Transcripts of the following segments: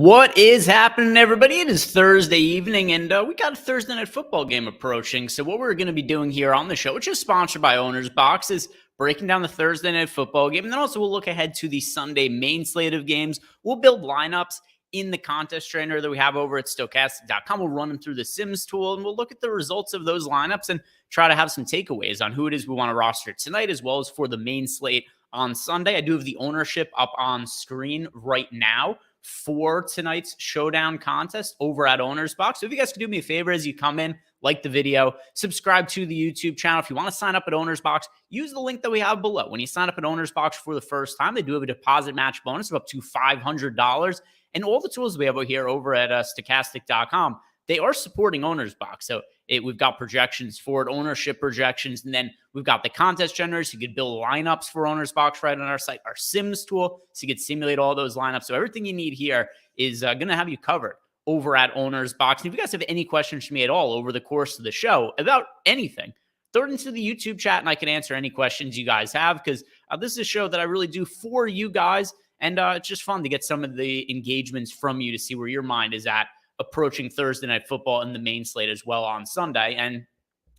What is happening, everybody? It is Thursday evening, and we got a Thursday night football game approaching. So what we're going to be doing here on the show, which is sponsored by OwnersBox, is breaking down the Thursday night football game. And then also we'll look ahead to the Sunday main slate of games. We'll build lineups in the contest trainer that we have over at Stokastic.com. We'll run them through the Sims tool, and we'll look at the results of those lineups and try to have some takeaways on who it is we want to roster tonight, as well as for the main slate on Sunday. I do have the ownership up on screen right now for tonight's showdown contest over at OwnersBox. So if you guys could do me a favor as you come in, like the video, subscribe to the YouTube channel. If you want to sign up at OwnersBox, use the link that we have below. When you sign up at OwnersBox for the first time, they do have a deposit match bonus of up to $500. And all the tools we have here over at Stokastic.com, they are supporting OwnersBox. So we've got projections for it, ownership projections, and then we've got the contest generators. You could build lineups for OwnersBox right on our site, our Sims tool, so you could simulate all those lineups. So everything you need here is going to have you covered over at OwnersBox. And if you guys have any questions for me at all over the course of the show about anything, throw it into the YouTube chat and I can answer any questions you guys have, because this is a show that I really do for you guys. And it's just fun to get some of the engagements from you to see where your mind is at approaching Thursday night football and the main slate as well on Sunday. And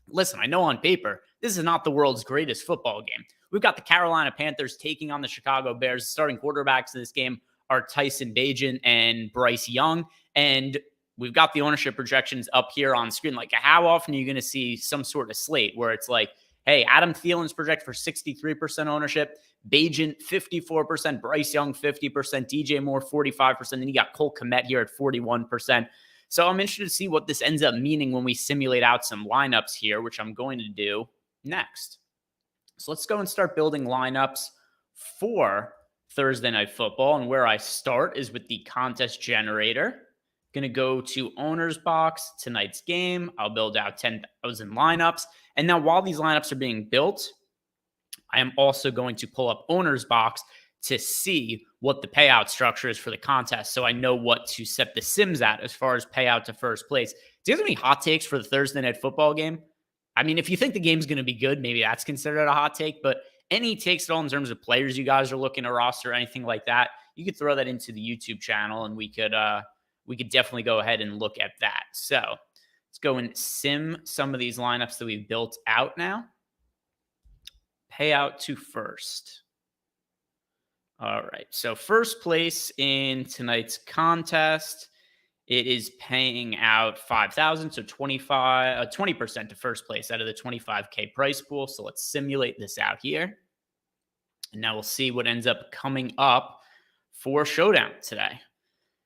listen, I know on paper, this is not the world's greatest football game. We've got the Carolina Panthers taking on the Chicago Bears. The starting quarterbacks in this game are Tyson Bagent and Bryce Young. And we've got the ownership projections up here on screen. Like, how often are you going to see some sort of slate where it's like, hey, Adam Thielen's projected for 63% ownership, Bagent 54%, Bryce Young 50%, DJ Moore 45%, and you got Cole Kmet here at 41%. So I'm interested to see what this ends up meaning when we simulate out some lineups here, which I'm going to do next. So let's go and start building lineups for Thursday night football. And where I start is with the contest generator. Going to go to OwnersBox, tonight's game. I'll build out 10,000 lineups. And now while these lineups are being built, I am also going to pull up OwnersBox to see what the payout structure is for the contest, so I know what to set the Sims at as far as payout to first place. Do you have any hot takes for the Thursday night football game? I mean, if you think the game's going to be good, maybe that's considered a hot take, but any takes at all in terms of players you guys are looking to roster, anything like that, you could throw that into the YouTube channel, and we could definitely go ahead and look at that. So let's go and sim some of these lineups that we've built out now. Payout to first. All right. So first place in tonight's contest, it is paying out $5,000. So 20% to first place out of the $25K price pool. So let's simulate this out here. And now we'll see what ends up coming up for Showdown today.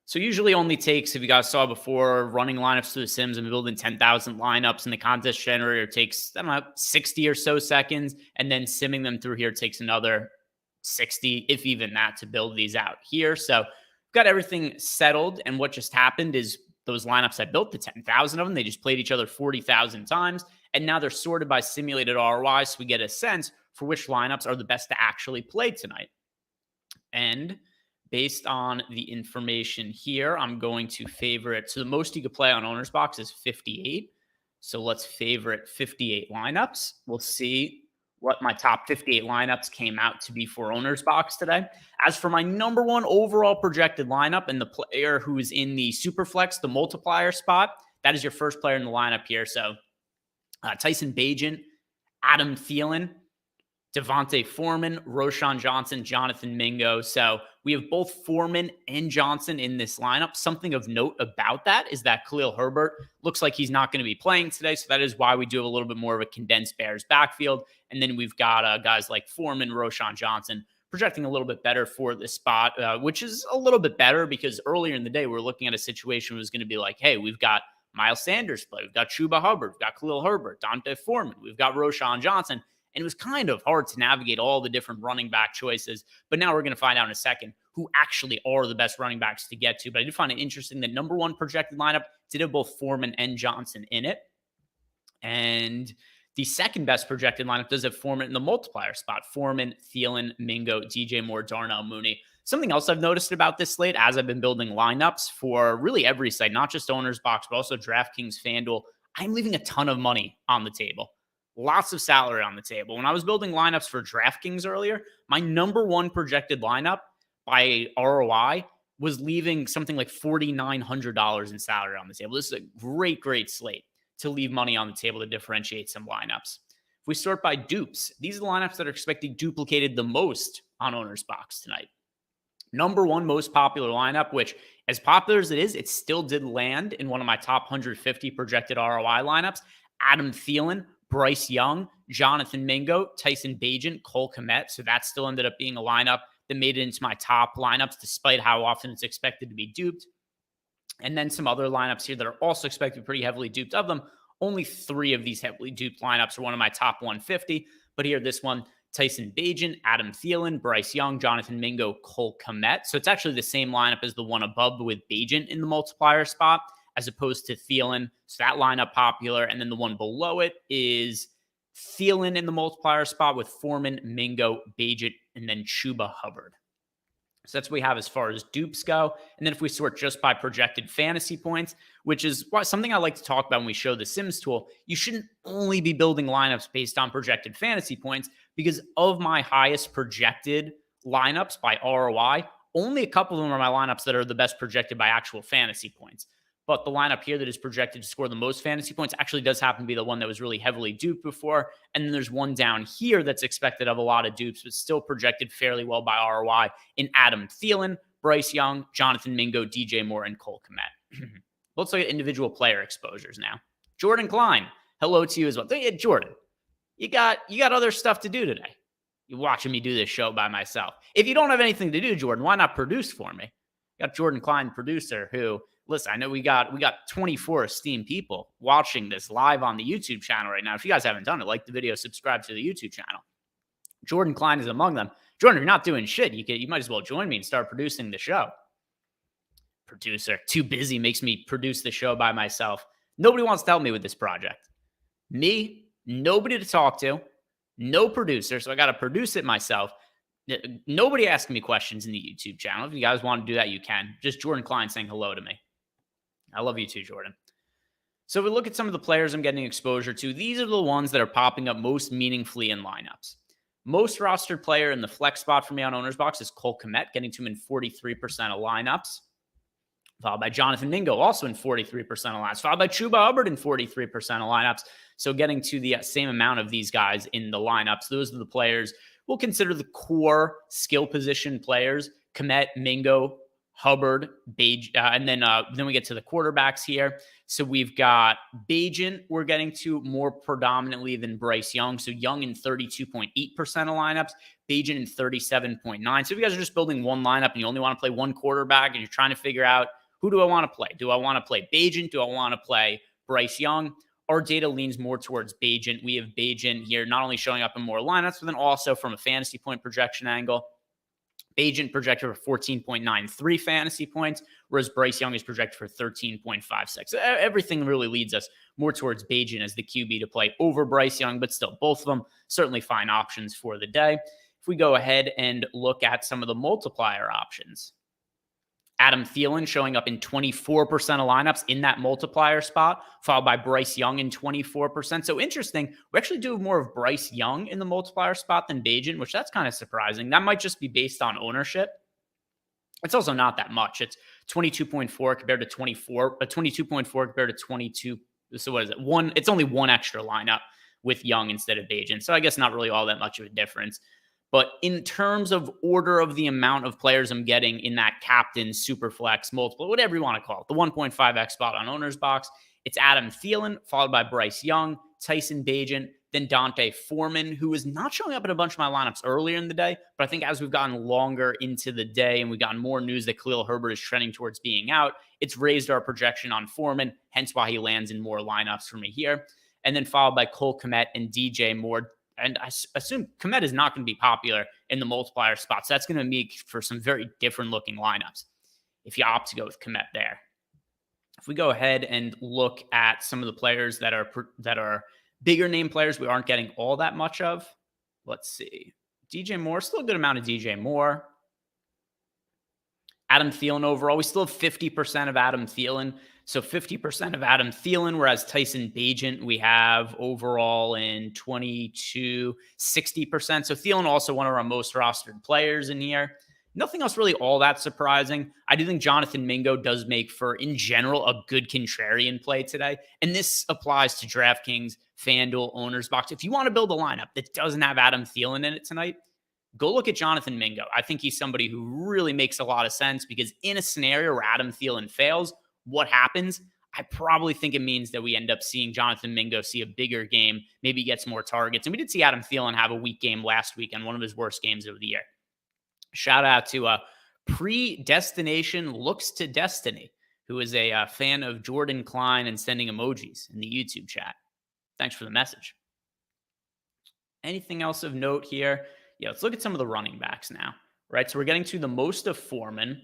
So usually only takes, if you guys saw before, running lineups through the Sims and building 10,000 lineups in the contest generator takes, 60 or so seconds. And then simming them through here takes another 60, if even that, to build these out here. So we've got everything settled. And what just happened is those lineups I built, the 10,000 of them, they just played each other 40,000 times. And now they're sorted by simulated ROI. So we get a sense for which lineups are the best to actually play tonight. And based on the information here, I'm going to favorite. So the most you could play on OwnersBox is 58. So let's favorite 58 lineups. We'll see what my top 58 lineups came out to be for OwnersBox today. As for my number one overall projected lineup and the player who is in the SuperFlex, the multiplier spot, that is your first player in the lineup here. So Tyson Bagent, Adam Thielen, Devontae Foreman, Roschon Johnson, Jonathan Mingo. So we have both Foreman and Johnson in this lineup. Something of note about that is that Khalil Herbert looks like he's not going to be playing today. So that is why we do have a little bit more of a condensed Bears backfield. And then we've got guys like Foreman, Roschon Johnson projecting a little bit better for this spot, which is a little bit better because earlier in the day, we were looking at a situation where it was going to be like, hey, we've got Miles Sanders play. We've got Chuba Hubbard. We've got Khalil Herbert, Dante Foreman. We've got Roschon Johnson. And it was kind of hard to navigate all the different running back choices. But now we're going to find out in a second who actually are the best running backs to get to. But I did find it interesting that number one projected lineup did have both Foreman and Johnson in it. And the second best projected lineup does have Foreman in the multiplier spot. Foreman, Thielen, Mingo, DJ Moore, Darnell Mooney. Something else I've noticed about this slate as I've been building lineups for really every site, not just OwnersBox, but also DraftKings, FanDuel, I'm leaving a ton of money on the table. Lots of salary on the table. When I was building lineups for DraftKings earlier, my number one projected lineup by ROI was leaving something like $4,900 in salary on the table. This is a great, great slate to leave money on the table to differentiate some lineups. If we sort by dupes, these are the lineups that are expected duplicated the most on OwnersBox tonight. Number one most popular lineup, which as popular as it is, it still did land in one of my top 150 projected ROI lineups. Adam Thielen, Bryce Young, Jonathan Mingo, Tyson Bagent, Cole Kmet. So that still ended up being a lineup that made it into my top lineups, despite how often it's expected to be duped. And then some other lineups here that are also expected to be pretty heavily duped. Of them, only 3 of these heavily duped lineups are one of my top 150. But here, this one, Tyson Bagent, Adam Thielen, Bryce Young, Jonathan Mingo, Cole Kmet. So it's actually the same lineup as the one above with Bagent in the multiplier spot, as opposed to Thielen. So that lineup popular. And then the one below it is Thielen in the multiplier spot with Foreman, Mingo, Bagent, and then Chuba Hubbard. So that's what we have as far as dupes go. And then if we sort just by projected fantasy points, which is something I like to talk about when we show the Sims tool, you shouldn't only be building lineups based on projected fantasy points, because of my highest projected lineups by ROI, only a couple of them are my lineups that are the best projected by actual fantasy points. But the lineup here that is projected to score the most fantasy points actually does happen to be the one that was really heavily duped before. And then there's one down here that's expected of a lot of dupes, but still projected fairly well by ROI in Adam Thielen, Bryce Young, Jonathan Mingo, DJ Moore, and Cole Kmet. Let's look at individual player exposures now. Jordan Klein, hello to you as well. Yeah, Jordan, you got other stuff to do today. You're watching me do this show by myself. If you don't have anything to do, Jordan, why not produce for me? Got Jordan Klein, producer, who... Listen, I know we got 24 esteemed people watching this live on the YouTube channel right now. If you guys haven't done it, like the video, subscribe to the YouTube channel. Jordan Klein is among them. Jordan, if you're not doing shit, you might as well join me and start producing the show. Producer, too busy, makes me produce the show by myself. Nobody wants to help me with this project. Me, nobody to talk to, no producer, so I got to produce it myself. Nobody asking me questions in the YouTube channel. If you guys want to do that, you can. Just Jordan Klein saying hello to me. I love you too, Jordan. So we look at some of the players I'm getting exposure to. These are the ones that are popping up most meaningfully in lineups. Most rostered player in the flex spot for me on OwnersBox is Cole Kmet, getting to him in 43% of lineups. Followed by Jonathan Mingo, also in 43% of lineups. Followed by Chuba Hubbard in 43% of lineups. So getting to the same amount of these guys in the lineups. Those are the players we'll consider the core skill position players. Kmet, Mingo, Hubbard, and then we get to the quarterbacks here. So we've got Bagent we're getting to more predominantly than Bryce Young. So Young in 32.8% of lineups, Bagent in 37.9%. So if you guys are just building one lineup and you only want to play one quarterback and you're trying to figure out, who do I want to play? Do I want to play Bagent? Do I want to play Bryce Young? Our data leans more towards Bagent. We have Bagent here not only showing up in more lineups, but then also from a fantasy point projection angle. Bagent projected for 14.93 fantasy points, whereas Bryce Young is projected for 13.56. So everything really leads us more towards Bagent as the QB to play over Bryce Young, but still, both of them certainly fine options for the day. If we go ahead and look at some of the multiplier options, Adam Thielen showing up in 24% of lineups in that multiplier spot, followed by Bryce Young in 24%. So interesting. We actually do more of Bryce Young in the multiplier spot than Bagent, which that's kind of surprising. That might just be based on ownership. It's also not that much. It's 22.4 compared to 24, but 22.4 compared to 22. So what is it? It's only one extra lineup with Young instead of Bagent. So I guess not really all that much of a difference. But in terms of order of the amount of players I'm getting in that captain, SuperFlex, multiple, whatever you want to call it, the 1.5x spot on OwnersBox, it's Adam Thielen, followed by Bryce Young, Tyson Bagent, then Dante Foreman, who was not showing up in a bunch of my lineups earlier in the day. But I think as we've gotten longer into the day and we've gotten more news that Khalil Herbert is trending towards being out, it's raised our projection on Foreman, hence why he lands in more lineups for me here. And then followed by Cole Kmet and DJ Moore. And I assume Kmet is not going to be popular in the multiplier spots. So that's going to make for some very different looking lineups if you opt to go with Kmet there. If we go ahead and look at some of the players that are bigger name players we aren't getting all that much of. Let's see. DJ Moore, still a good amount of DJ Moore. Adam Thielen overall, we still have 50% of Adam Thielen. So 50% of Adam Thielen, whereas Tyson Bagent, we have overall in 60%. So Thielen also one of our most rostered players in here. Nothing else really all that surprising. I do think Jonathan Mingo does make for, in general, a good contrarian play today. And this applies to DraftKings, FanDuel, OwnersBox. If you want to build a lineup that doesn't have Adam Thielen in it tonight, go look at Jonathan Mingo. I think he's somebody who really makes a lot of sense because in a scenario where Adam Thielen fails, what happens? I probably think it means that we end up seeing Jonathan Mingo see a bigger game, maybe gets more targets. And we did see Adam Thielen have a weak game last week and one of his worst games of the year. Shout out to Predestination Looks to Destiny, who is a fan of Jordan Klein and sending emojis in the YouTube chat. Thanks for the message. Anything else of note here? Yeah, let's look at some of the running backs now, right? So we're getting to the most of Foreman.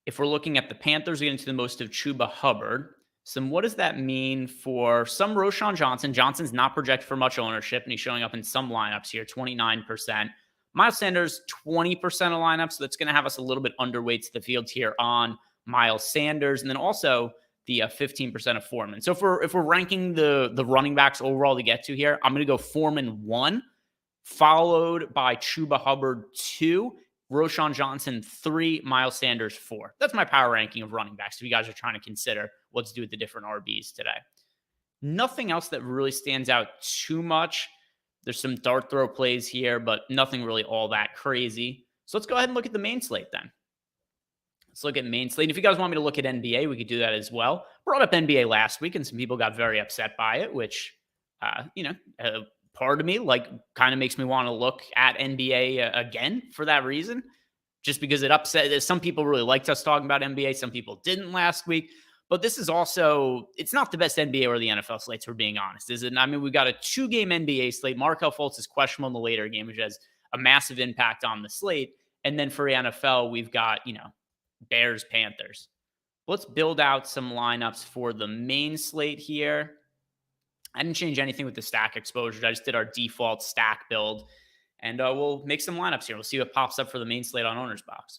If we're looking at the Panthers, we're getting to the most of Chuba Hubbard. So what does that mean for some Roschon Johnson? Johnson's not projected for much ownership, and he's showing up in some lineups here, 29%. Miles Sanders, 20% of lineups. So that's going to have us a little bit underweight to the field here on Miles Sanders. And then also the 15% of Foreman. So if we're ranking the running backs overall to get to here, I'm going to go Foreman 1, followed by Chuba Hubbard 2, Roschon Johnson 3, Miles Sanders 4. That's my power ranking of running backs if you guys are trying to consider what to do with the different RBs today. Nothing else that really stands out too much. There's some dart throw plays here, but nothing really all that crazy. So let's go ahead and look at the main slate then. Let's look at main slate. If you guys want me to look at NBA, we could do that as well. Brought up NBA last week, and some people got very upset by it, which, part of me kind of makes me want to look at NBA again for that reason, just because it upset. Some people really liked us talking about NBA. Some people didn't last week. But this is also, it's not the best NBA or the NFL slates, we're being honest, is it? I mean, we got a 2-game NBA slate. Markelle Fultz is questionable in the later game, which has a massive impact on the slate. And then for the NFL, we've got, Bears, Panthers. Let's build out some lineups for the main slate here. I didn't change anything with the stack exposures. I just did our default stack build. And we'll make some lineups here. We'll see what pops up for the main slate on OwnersBox.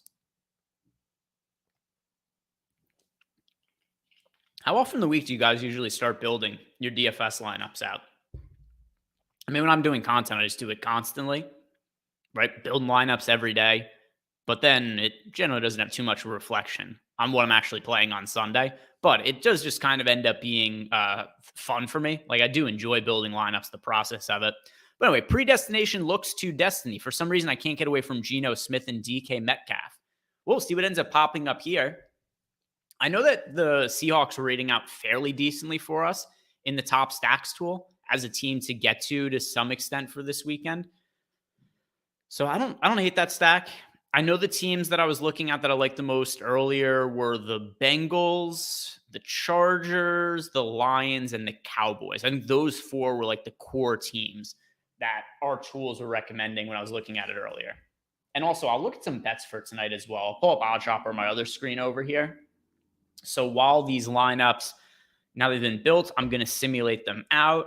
How often in the week do you guys usually start building your DFS lineups out? I mean, when I'm doing content, I just do it constantly, right? Building lineups every day. But then it generally doesn't have too much reflection on what I'm actually playing on Sunday. But it does just kind of end up being fun for me. Like, I do enjoy building lineups, the process of it. But anyway, Predestination Looks to Destiny. For some reason, I can't get away from Geno Smith and DK Metcalf. We'll see what ends up popping up here. I know that the Seahawks were rating out fairly decently for us in the top stacks tool as a team to get to some extent for this weekend. So I don't hate that stack. I know the teams that I was looking at that I liked the most earlier were the Bengals, the Chargers, the Lions, and the Cowboys. I think those 4 were like the core teams that our tools were recommending when I was looking at it earlier. And also, I'll look at some bets for tonight as well. I'll pull up OddsShopper on my other screen over here. So while these lineups, now they've been built, I'm going to simulate them out.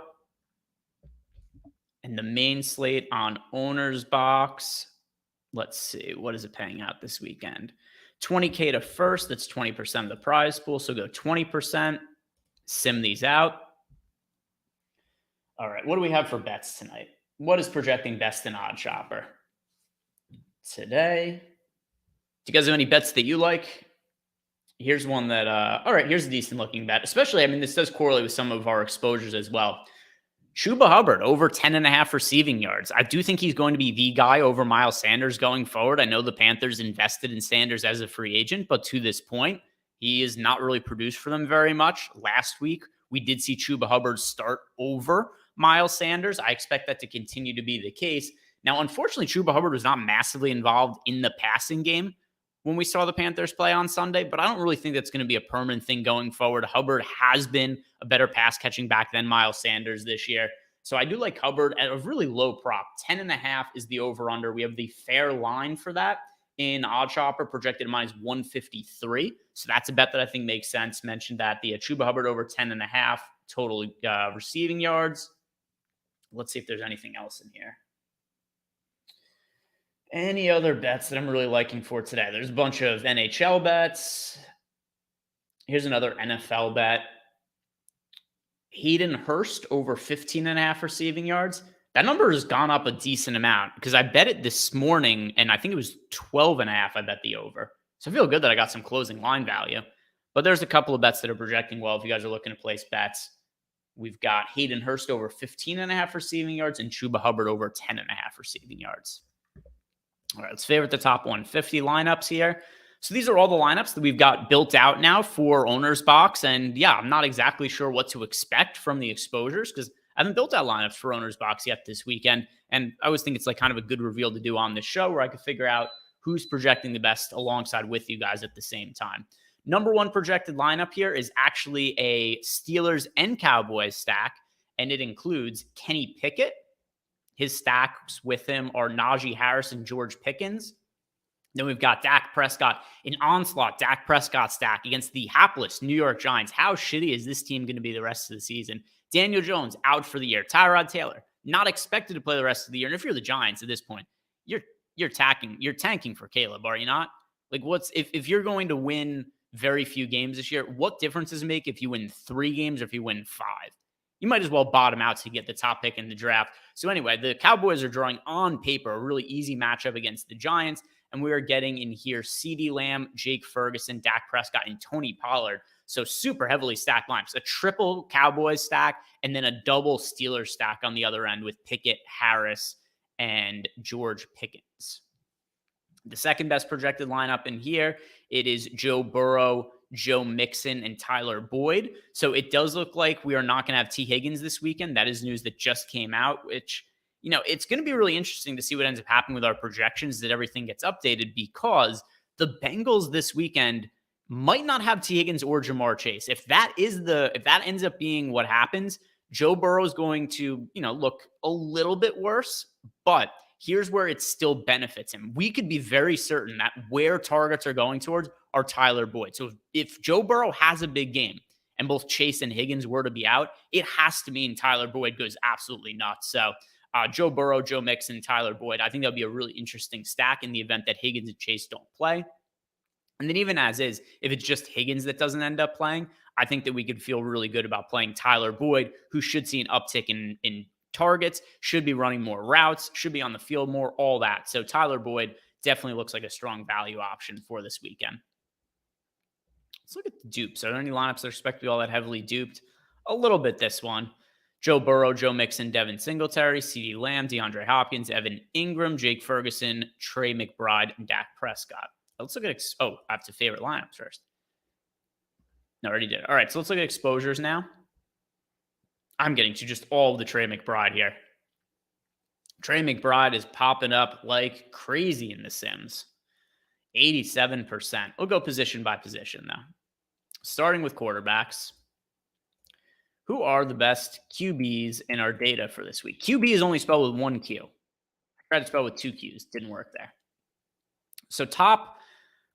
And the main slate on OwnersBox, let's see, what is it paying out this weekend? $20K to first, that's 20% of the prize pool. So go 20%, sim these out. All right, what do we have for bets tonight? What is projecting best in OddsShopper today? Do you guys have any bets that you like? Here's one that, all right, here's a decent looking bet. Especially, I mean, this does correlate with some of our exposures as well. Chuba Hubbard, over 10.5 receiving yards. I do think he's going to be the guy over Miles Sanders going forward. I know the Panthers invested in Sanders as a free agent, but to this point, he has not really produced for them very much. Last week, we did see Chuba Hubbard start over Miles Sanders. I expect that to continue to be the case. Now, unfortunately, Chuba Hubbard was not massively involved in the passing game when we saw the Panthers play on Sunday, but I don't really think that's going to be a permanent thing going forward. Hubbard has been a better pass catching back than Miles Sanders this year. So I do like Hubbard at a really low prop. 10.5 is the over-under. We have the fair line for that in OddsShopper, projected minus 153. So that's a bet that I think makes sense. Mentioned that the Chuba Hubbard over 10.5 total receiving yards. Let's see if there's anything else in here. Any other bets that I'm really liking for today? There's a bunch of NHL bets. Here's another NFL bet. Hayden Hurst over 15.5 receiving yards. That number has gone up a decent amount because I bet it this morning, and I think it was 12.5. I bet the over. So I feel good that I got some closing line value. But there's a couple of bets that are projecting well if you guys are looking to place bets. We've got Hayden Hurst over 15.5 receiving yards and Chuba Hubbard over 10.5 receiving yards. All right, let's favorite the top 150 lineups here. So these are all the lineups that we've got built out now for OwnersBox. And yeah, I'm not exactly sure what to expect from the exposures because I haven't built out lineups for OwnersBox yet this weekend. And I always think it's like kind of a good reveal to do on this show where I could figure out who's projecting the best alongside with you guys at the same time. Number one projected lineup here is actually a Steelers and Cowboys stack, and it includes Kenny Pickett. His stacks with him are Najee Harris and George Pickens. Then we've got Dak Prescott, an onslaught Dak Prescott stack against the hapless New York Giants. How shitty is this team going to be the rest of the season? Daniel Jones out for the year. Tyrod Taylor not expected to play the rest of the year. And if you're the Giants at this point, you're tanking for Caleb, are you not? Like, if you're going to win very few games this year, what difference does it make if you win 3 games or if you win 5? You might as well bottom out to get the top pick in the draft. So anyway, the Cowboys are drawing on paper a really easy matchup against the Giants. And we are getting in here CeeDee Lamb, Jake Ferguson, Dak Prescott, and Tony Pollard. So super heavily stacked lineups. A triple Cowboys stack and then a double Steelers stack on the other end with Pickett, Harris, and George Pickens. The second best projected lineup in here, it is Joe Burrow, Joe Mixon, and Tyler Boyd. So it does look like we are not going to have T. Higgins this weekend. That is news that just came out, which, you know, it's going to be really interesting to see what ends up happening with our projections, that everything gets updated, because the Bengals this weekend might not have T. Higgins or Jamar Chase. If that ends up being what happens, Joe Burrow is going to, look a little bit worse, but here's where it still benefits him. We could be very certain that where targets are going towards are Tyler Boyd. So if Joe Burrow has a big game and both Chase and Higgins were to be out, it has to mean Tyler Boyd goes absolutely nuts. So Joe Burrow, Joe Mixon, Tyler Boyd, I think that'll be a really interesting stack in the event that Higgins and Chase don't play. And then even as is, if it's just Higgins that doesn't end up playing, I think that we could feel really good about playing Tyler Boyd, who should see an uptick in targets, should be running more routes, should be on the field more, all that. So Tyler Boyd definitely looks like a strong value option for this weekend. Let's look at the dupes. Are there any lineups that are expected to be all that heavily duped? A little bit this one. Joe Burrow, Joe Mixon, Devin Singletary, CeeDee Lamb, DeAndre Hopkins, Evan Ingram, Jake Ferguson, Trey McBride, and Dak Prescott. Let's look at, I have to favorite lineups first. No, I already did. All right, so let's look at exposures now. I'm getting to just all of the Trey McBride here. Trey McBride is popping up like crazy in the Sims. 87%. We'll go position by position, though. Starting with quarterbacks. Who are the best QBs in our data for this week? QB is only spelled with one Q. I tried to spell with 2 Qs. Didn't work there. So top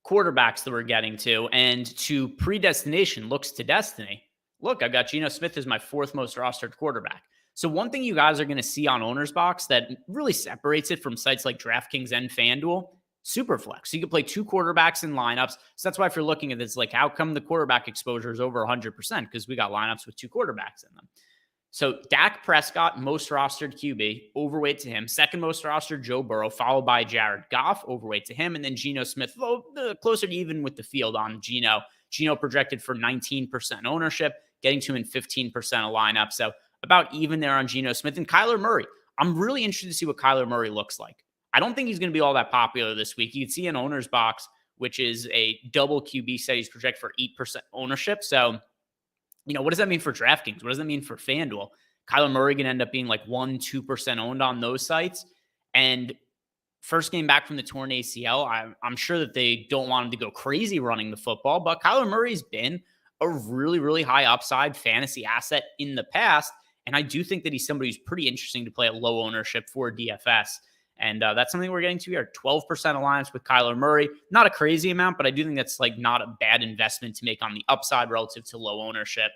quarterbacks that we're getting to, and to predestination looks to destiny. Look, I've got Geno Smith as my 4th most rostered quarterback. So one thing you guys are going to see on OwnersBox that really separates it from sites like DraftKings and FanDuel, SuperFlex. So you can play 2 quarterbacks in lineups. So that's why if you're looking at this, like, how come the quarterback exposure is over 100%? Because we got lineups with 2 quarterbacks in them. So Dak Prescott, most rostered QB, overweight to him. Second most rostered, Joe Burrow, followed by Jared Goff, overweight to him. And then Geno Smith, closer to even with the field on Geno. Geno projected for 19% ownership, getting to him in 15% of lineup. So about even there on Geno Smith. And Kyler Murray. I'm really interested to see what Kyler Murray looks like. I don't think he's going to be all that popular this week. You can see an OwnersBox, which is a double QB set. He's projected for 8% ownership. So, what does that mean for DraftKings? What does that mean for FanDuel? Kyler Murray can end up being like 1-2% owned on those sites. And first game back from the torn ACL, I'm sure that they don't want him to go crazy running the football, but Kyler Murray's been a really, really high upside fantasy asset in the past. And I do think that he's somebody who's pretty interesting to play at low ownership for DFS. And that's something we're getting to here. 12% alliance with Kyler Murray. Not a crazy amount, but I do think that's like not a bad investment to make on the upside relative to low ownership.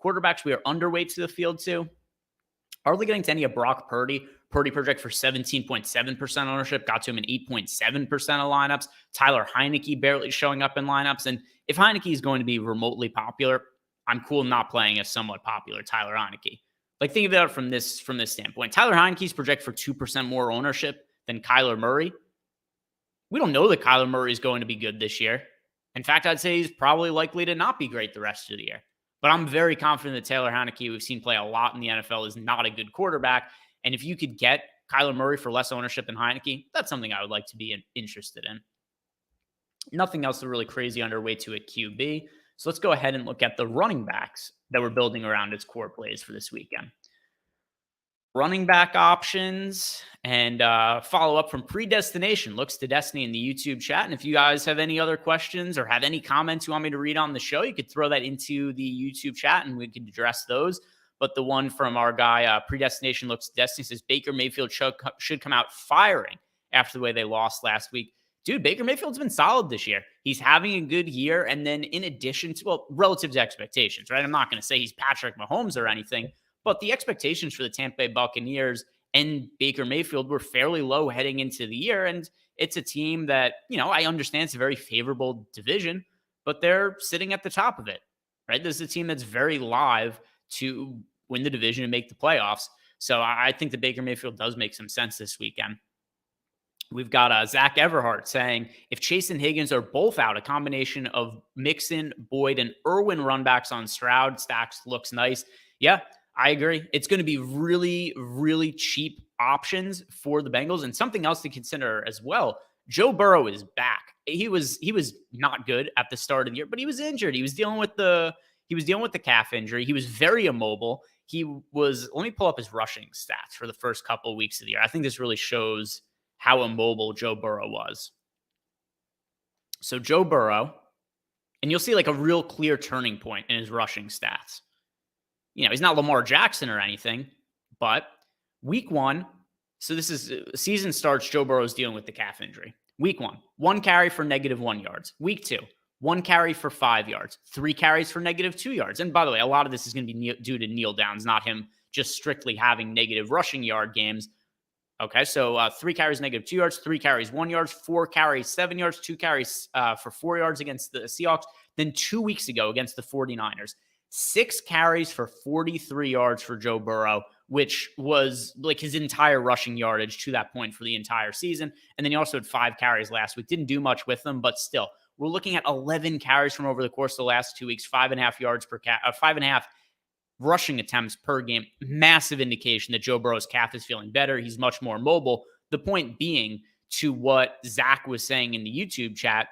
Quarterbacks we are underweight to the field to. Hardly getting to any of Brock Purdy. Purdy project for 17.7% ownership. Got to him in 8.7% of lineups. Tyler Heineke barely showing up in lineups. And if Heineke is going to be remotely popular, I'm cool not playing a somewhat popular Tyler Heineke. Like, think of it from this standpoint. Tyler Heineke's project for 2% more ownership than Kyler Murray. We don't know that Kyler Murray is going to be good this year. In fact, I'd say he's probably likely to not be great the rest of the year. But I'm very confident that Taylor Heineke, we've seen play a lot in the NFL, is not a good quarterback. And if you could get Kyler Murray for less ownership than Heineke, that's something I would like to be interested in. Nothing else really crazy underway to a QB. So let's go ahead and look at the running backs that we're building around its core plays for this weekend. Running back options and follow up from Predestination Looks to Destiny in the YouTube chat. And if you guys have any other questions or have any comments you want me to read on the show, you could throw that into the YouTube chat and we could address those. But the one from our guy, Predestination Looks to Destiny, says Baker Mayfield should come out firing after the way they lost last week. Dude, Baker Mayfield's been solid this year. He's having a good year. And then in addition to, well, relative to expectations, right? I'm not going to say he's Patrick Mahomes or anything, but the expectations for the Tampa Bay Buccaneers and Baker Mayfield were fairly low heading into the year. And it's a team that, I understand it's a very favorable division, but they're sitting at the top of it, right? This is a team that's very live to win the division and make the playoffs. So I think that Baker Mayfield does make some sense this weekend. We've got Zach Everhart saying, if Chase and Higgins are both out, a combination of Mixon, Boyd, and Irwin runbacks on Stroud stacks looks nice. Yeah, I agree. It's going to be really, really cheap options for the Bengals. And something else to consider as well, Joe Burrow is back. He was not good at the start of the year, but he was injured. He was dealing with the calf injury. He was very immobile. Let me pull up his rushing stats for the first couple of weeks of the year. I think this really shows how immobile Joe Burrow was. So Joe Burrow, and you'll see like a real clear turning point in his rushing stats. He's not Lamar Jackson or anything, but week 1, so this is season starts, Joe Burrow's dealing with the calf injury. Week 1 carry for -1 yards. Week 2, 1 carry for 5 yards, 3 carries for -2 yards. And by the way, a lot of this is going to be due to kneel downs, not him just strictly having negative rushing yard games. Okay, so 3 carries, -2 yards, 3 carries, 1 yard, 4 carries, 7 yards, 2 carries for 4 yards against the Seahawks. Then 2 weeks ago against the 49ers, 6 carries for 43 yards for Joe Burrow, which was like his entire rushing yardage to that point for the entire season. And then he also had 5 carries last week. Didn't do much with them, but still, we're looking at 11 carries from over the course of the last 2 weeks, 5.5 yards per 5.5 rushing attempts per game. Massive indication that Joe Burrow's calf is feeling better. He's much more mobile. The point being, to what Zach was saying in the YouTube chat,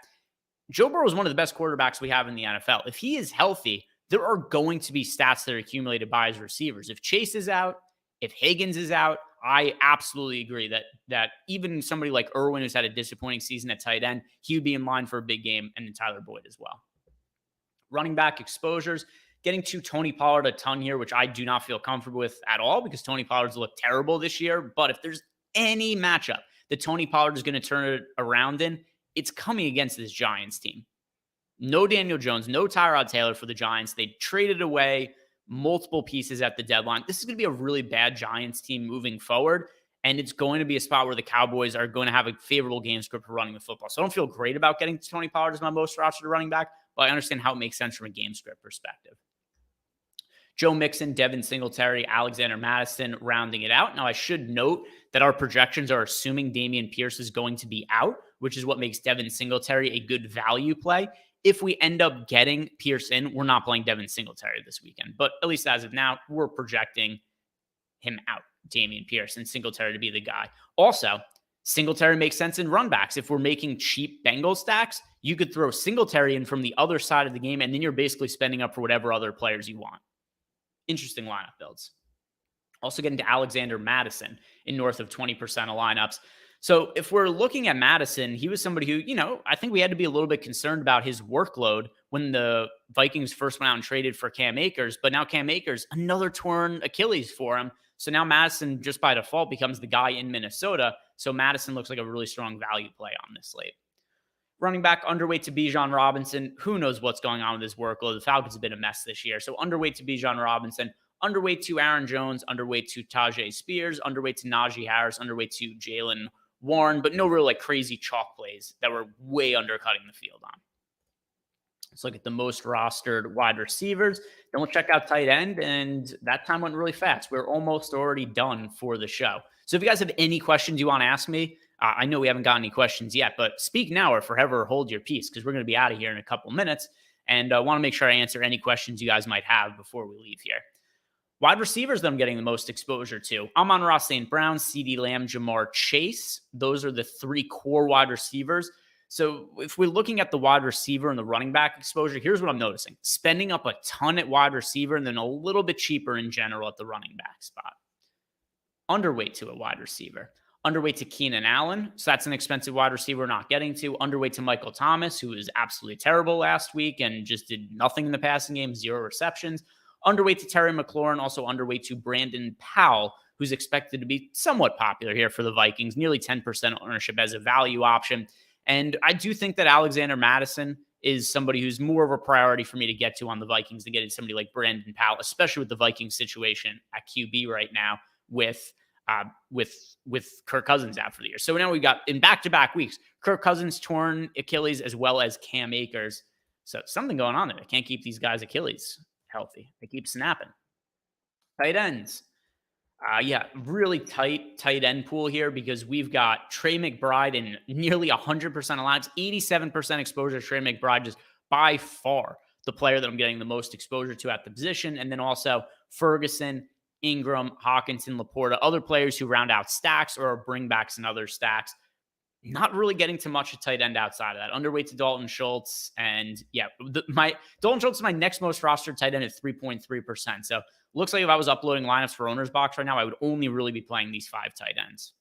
Joe Burrow is one of the best quarterbacks we have in the NFL. If he is healthy, there are going to be stats that are accumulated by his receivers. If Chase is out, if Higgins is out, I absolutely agree that even somebody like Irwin, who's had a disappointing season at tight end, he would be in line for a big game, and then Tyler Boyd as well. Running back exposures. Getting to Tony Pollard a ton here, which I do not feel comfortable with at all because Tony Pollard's looked terrible this year. But if there's any matchup that Tony Pollard is going to turn it around in, it's coming against this Giants team. No Daniel Jones, no Tyrod Taylor for the Giants. They traded away multiple pieces at the deadline. This is going to be a really bad Giants team moving forward. And it's going to be a spot where the Cowboys are going to have a favorable game script for running the football. So I don't feel great about getting Tony Pollard as my most rostered running back, but I understand how it makes sense from a game script perspective. Joe Mixon, Devin Singletary, Alexander Mattison rounding it out. Now, I should note that our projections are assuming Dameon Pierce is going to be out, which is what makes Devin Singletary a good value play. If we end up getting Pierce in, we're not playing Devin Singletary this weekend. But at least as of now, we're projecting him out, Dameon Pierce, and Singletary to be the guy. Also, Singletary makes sense in runbacks. If we're making cheap Bengals stacks, you could throw Singletary in from the other side of the game, and then you're basically spending up for whatever other players you want. Interesting lineup builds. Also getting to Alexander Mattison in north of 20% of lineups. So if we're looking at Mattison, he was somebody who, I think we had to be a little bit concerned about his workload when the Vikings first went out and traded for Cam Akers. But now Cam Akers, another torn Achilles for him. So now Mattison just by default becomes the guy in Minnesota. So Mattison looks like a really strong value play on this slate. Running back underweight to Bijan Robinson. Who knows what's going on with his workload? The Falcons have been a mess this year. So underweight to Bijan Robinson, underweight to Aaron Jones, underweight to Tajay Spears, underweight to Najee Harris, underweight to Jalen Warren, but no real crazy chalk plays that were way undercutting the field on. Let's look at the most rostered wide receivers. Then we'll check out tight end. And that time went really fast. We're almost already done for the show. So if you guys have any questions you want to ask me, I know we haven't got any questions yet, but speak now or forever hold your peace, because we're going to be out of here in a couple minutes. And I want to make sure I answer any questions you guys might have before we leave here. Wide receivers that I'm getting the most exposure to: Amon-Ra St. Brown, CeeDee Lamb, Jamar Chase. Those are the three core wide receivers. So if we're looking at the wide receiver and the running back exposure, here's what I'm noticing: spending up a ton at wide receiver and then a little bit cheaper in general at the running back spot. Underweight to a wide receiver. Underweight to Keenan Allen. So that's an expensive wide receiver we're not getting to. Underweight to Michael Thomas, who was absolutely terrible last week and just did nothing in the passing game, 0 receptions. Underweight to Terry McLaurin. Also underweight to Brandon Powell, who's expected to be somewhat popular here for the Vikings. Nearly 10% ownership as a value option. And I do think that Alexander Mattison is somebody who's more of a priority for me to get to on the Vikings than getting somebody like Brandon Powell, especially with the Vikings situation at QB right now with Kirk Cousins out for the year. So now we've got, in back-to-back weeks, Kirk Cousins torn Achilles as well as Cam Akers. So something going on there. I can't keep these guys' Achilles healthy. They keep snapping. Tight ends. Really tight end pool here, because we've got Trey McBride in nearly 100% of lineups, 87% exposure. Trey McBride just by far the player that I'm getting the most exposure to at the position. And then also Ferguson, Ingram, Hawkinson, Laporta, other players who round out stacks or bring backs in other stacks. Not really getting to much of tight end outside of that. Underweight to Dalton Schultz. And Dalton Schultz is my next most rostered tight end at 3.3%. So looks like if I was uploading lineups for OwnersBox right now, I would only really be playing these 5 tight ends.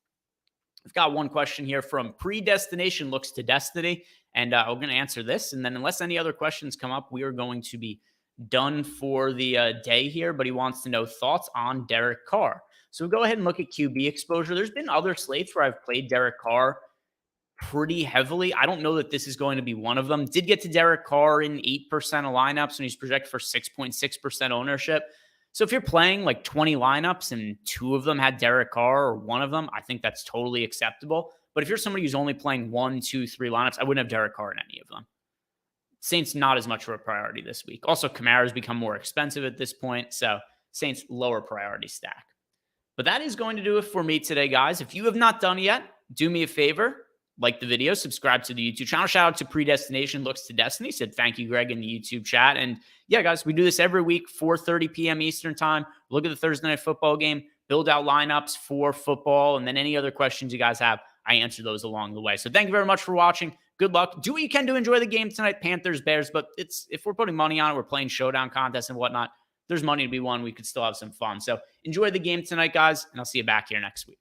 I've got one question here from Predestination Looks to Destiny, and I'm going to answer this. And then unless any other questions come up, we are going to be done for the day here. But he wants to know thoughts on Derek Carr. So we'll go ahead and look at QB exposure. There's been other slates where I've played Derek Carr pretty heavily. I don't know that this is going to be one of them. Did get to Derek Carr in 8% of lineups, and he's projected for 6.6% ownership. So if you're playing like 20 lineups and 2 of them had Derek Carr or 1 of them, I think that's totally acceptable. But if you're somebody who's only playing 1, 2, 3 lineups, I wouldn't have Derek Carr in any of them. Saints not as much of a priority this week. Also, Kamara's become more expensive at this point, so Saints lower priority stack. But that is going to do it for me today, guys. If you have not done it yet, do me a favor. Like the video, subscribe to the YouTube channel. Shout out to Predestination Looks to Destiny. Said thank you, Greg, in the YouTube chat. And yeah, guys, we do this every week, 4:30 p.m. Eastern time. Look at the Thursday night football game, build out lineups for football, and then any other questions you guys have, I answer those along the way. So thank you very much for watching. Good luck. Do what you can to enjoy the game tonight, Panthers, Bears. But if we're putting money on it, we're playing showdown contests and whatnot, there's money to be won. We could still have some fun. So enjoy the game tonight, guys, and I'll see you back here next week.